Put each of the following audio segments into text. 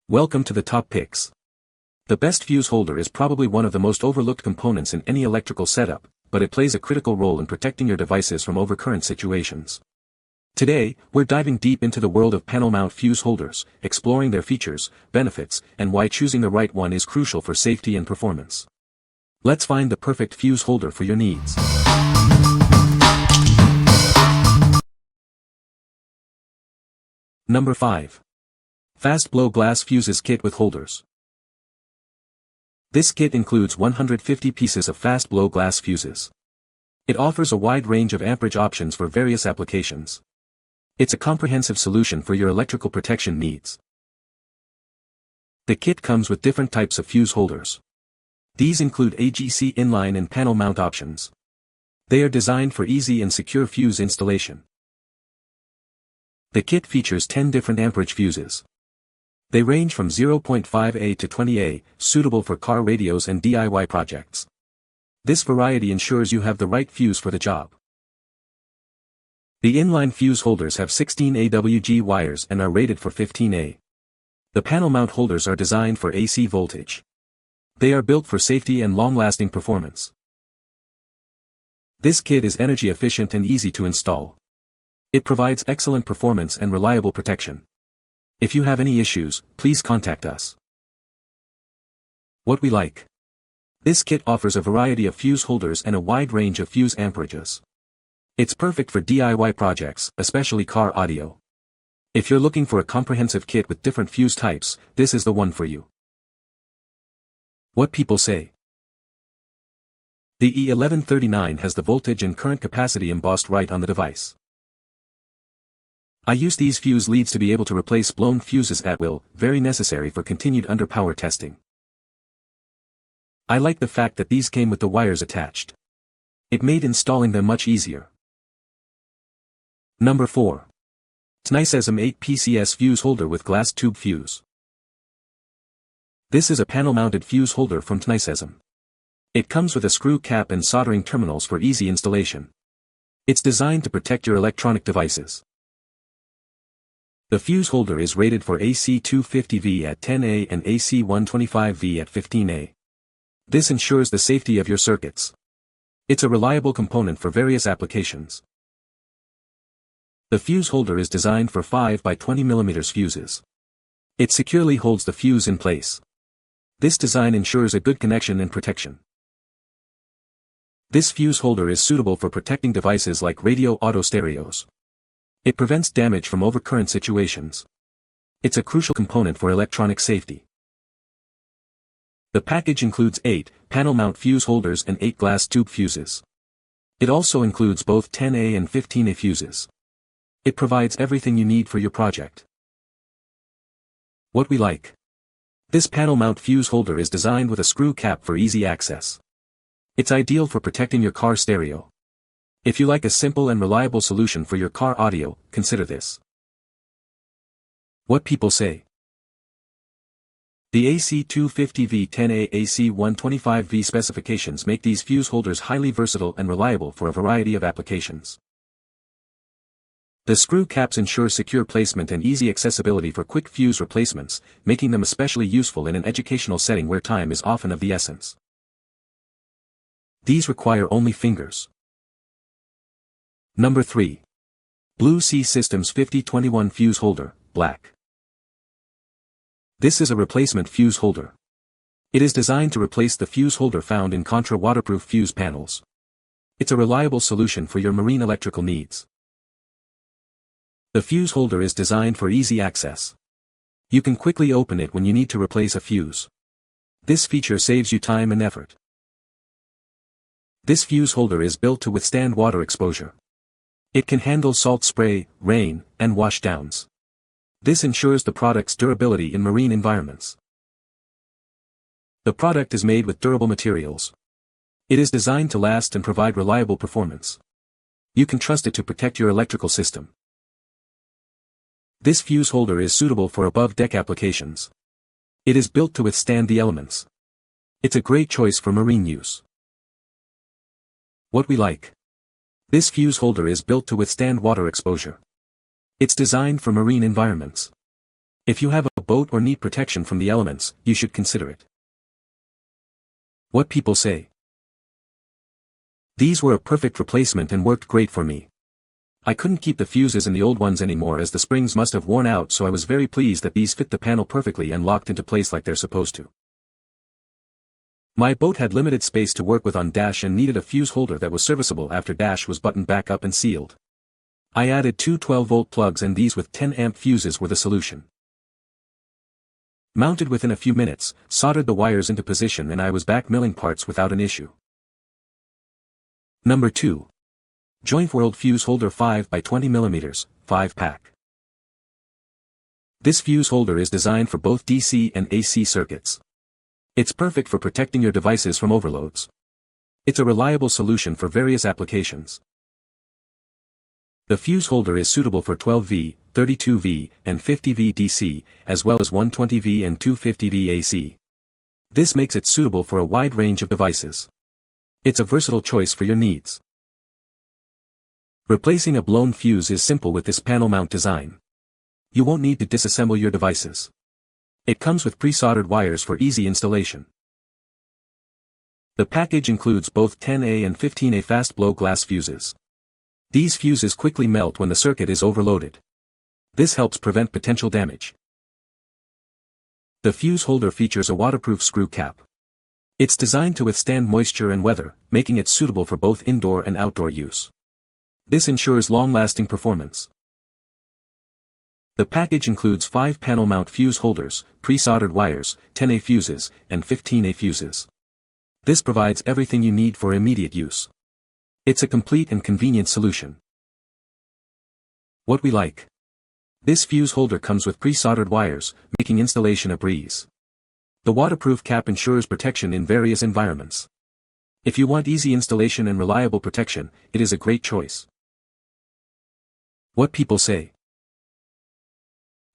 Welcome to the top picks. The best fuse holder is probably one of the most overlooked components in any electrical setup, but it plays a critical role in protecting your devices from overcurrent situations. Today, we're diving deep into the world of panel mount fuse holders, exploring their features, benefits, and why choosing the right one is crucial for safety and performance. Let's find the perfect fuse holder for your needs. Number 5. Fast Blow Glass Fuses Kit with Holders. This kit includes 150 pieces of fast blow glass fuses. It offers a wide range of amperage options for various applications. It's a comprehensive solution for your electrical protection needs. The kit comes with different types of fuse holders. These include AGC inline and panel mount options. They are designed for easy and secure fuse installation. The kit features 10 different amperage fuses. They range from 0.5A to 20A, suitable for car radios and DIY projects. This variety ensures you have the right fuse for the job. The inline fuse holders have 16 AWG wires and are rated for 15A. The panel mount holders are designed for AC voltage. They are built for safety and long-lasting performance. This kit is energy efficient and easy to install. It provides excellent performance and reliable protection. If you have any issues, please contact us. What we like. This kit offers a variety of fuse holders and a wide range of fuse amperages. It's perfect for DIY projects, especially car audio. If you're looking for a comprehensive kit with different fuse types, this is the one for you. What people say. The E1139 has the voltage and current capacity embossed right on the device. I use these fuse leads to be able to replace blown fuses at will, very necessary for continued underpower testing. I like the fact that these came with the wires attached. It made installing them much easier. Number 4. Tnisesm 8 PCS Fuse Holder with Glass Tube Fuse. This is a panel-mounted fuse holder from Tnisesm. It comes with a screw cap and soldering terminals for easy installation. It's designed to protect your electronic devices. The fuse holder is rated for AC 250V at 10A and AC 125V at 15A. This ensures the safety of your circuits. It's a reliable component for various applications. The fuse holder is designed for 5 by 20 mm fuses. It securely holds the fuse in place. This design ensures a good connection and protection. This fuse holder is suitable for protecting devices like radio auto stereos. It prevents damage from overcurrent situations. It's a crucial component for electronic safety. The package includes 8 panel mount fuse holders and 8 glass tube fuses. It also includes both 10A and 15A fuses. It provides everything you need for your project. What we like. This panel mount fuse holder is designed with a screw cap for easy access. It's ideal for protecting your car stereo. If you like a simple and reliable solution for your car audio, consider this. What people say. The AC 250V 10A AC 125V specifications make these fuse holders highly versatile and reliable for a variety of applications. The screw caps ensure secure placement and easy accessibility for quick fuse replacements, making them especially useful in an educational setting where time is often of the essence. These require only fingers. Number 3. Blue Sea Systems 5021 Fuse Holder, Black. This is a replacement fuse holder. It is designed to replace the fuse holder found in Contra waterproof fuse panels. It's a reliable solution for your marine electrical needs. The fuse holder is designed for easy access. You can quickly open it when you need to replace a fuse. This feature saves you time and effort. This fuse holder is built to withstand water exposure. It can handle salt spray, rain, and washdowns. This ensures the product's durability in marine environments. The product is made with durable materials. It is designed to last and provide reliable performance. You can trust it to protect your electrical system. This fuse holder is suitable for above-deck applications. It is built to withstand the elements. It's a great choice for marine use. What we like. This fuse holder is built to withstand water exposure. It's designed for marine environments. If you have a boat or need protection from the elements, you should consider it. What people say. These were a perfect replacement and worked great for me. I couldn't keep the fuses in the old ones anymore as the springs must have worn out, so I was very pleased that these fit the panel perfectly and locked into place like they're supposed to. My boat had limited space to work with on dash and needed a fuse holder that was serviceable after dash was buttoned back up and sealed. I added two 12-volt plugs and these with 10-amp fuses were the solution. Mounted within a few minutes, soldered the wires into position and I was back milling parts without an issue. Number 2. Joinfworld Fuse Holder 5x20mm, 5-pack. This fuse holder is designed for both DC and AC circuits. It's perfect for protecting your devices from overloads. It's a reliable solution for various applications. The fuse holder is suitable for 12V, 32V, and 50V DC, as well as 120V and 250V AC. This makes it suitable for a wide range of devices. It's a versatile choice for your needs. Replacing a blown fuse is simple with this panel mount design. You won't need to disassemble your devices. It comes with pre-soldered wires for easy installation. The package includes both 10A and 15A fast blow glass fuses. These fuses quickly melt when the circuit is overloaded. This helps prevent potential damage. The fuse holder features a waterproof screw cap. It's designed to withstand moisture and weather, making it suitable for both indoor and outdoor use. This ensures long-lasting performance. The package includes 5 panel mount fuse holders, pre-soldered wires, 10A fuses, and 15A fuses. This provides everything you need for immediate use. It's a complete and convenient solution. What we like. This fuse holder comes with pre-soldered wires, making installation a breeze. The waterproof cap ensures protection in various environments. If you want easy installation and reliable protection, it is a great choice. What people say.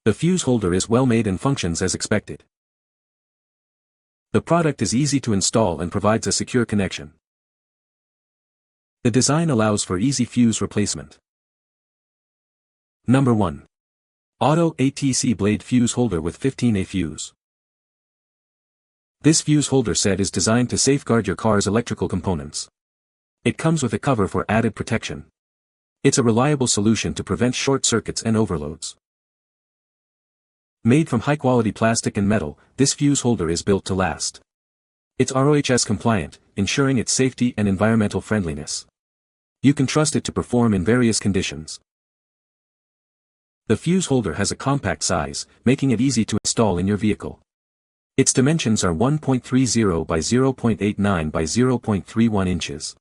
The fuse holder is well made and functions as expected. The product is easy to install and provides a secure connection. The design allows for easy fuse replacement. Number 1. Auto ATC Blade Fuse Holder with 15A Fuse. This fuse holder set is designed to safeguard your car's electrical components. It comes with a cover for added protection. It's a reliable solution to prevent short circuits and overloads. Made from high-quality plastic and metal, this fuse holder is built to last. It's RoHS compliant, ensuring its safety and environmental friendliness. You can trust it to perform in various conditions. The fuse holder has a compact size, making it easy to install in your vehicle. Its dimensions are 1.30 by 0.89 by 0.31 inches.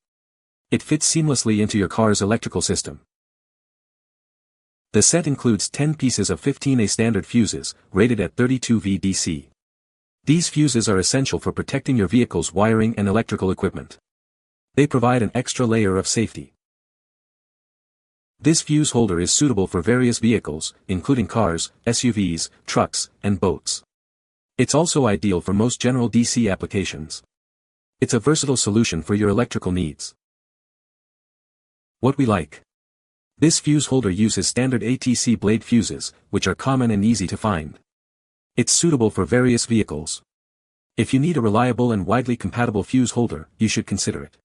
It fits seamlessly into your car's electrical system. The set includes 10 pieces of 15A standard fuses, rated at 32V DC. These fuses are essential for protecting your vehicle's wiring and electrical equipment. They provide an extra layer of safety. This fuse holder is suitable for various vehicles, including cars, SUVs, trucks, and boats. It's also ideal for most general DC applications. It's a versatile solution for your electrical needs. What we like. This fuse holder uses standard ATC blade fuses, which are common and easy to find. It's suitable for various vehicles. If you need a reliable and widely compatible fuse holder, you should consider it.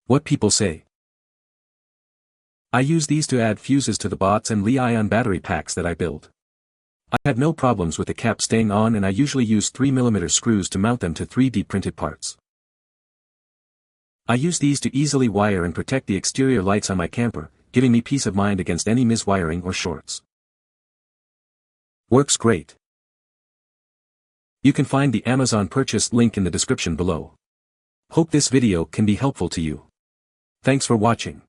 What people say. I use these to add fuses to the bots and Li-ion battery packs that I build. I had no problems with the cap staying on and I usually use 3mm screws to mount them to 3D printed parts. I use these to easily wire and protect the exterior lights on my camper, giving me peace of mind against any miswiring or shorts. Works great. You can find the Amazon purchase link in the description below. Hope this video can be helpful to you. Thanks for watching.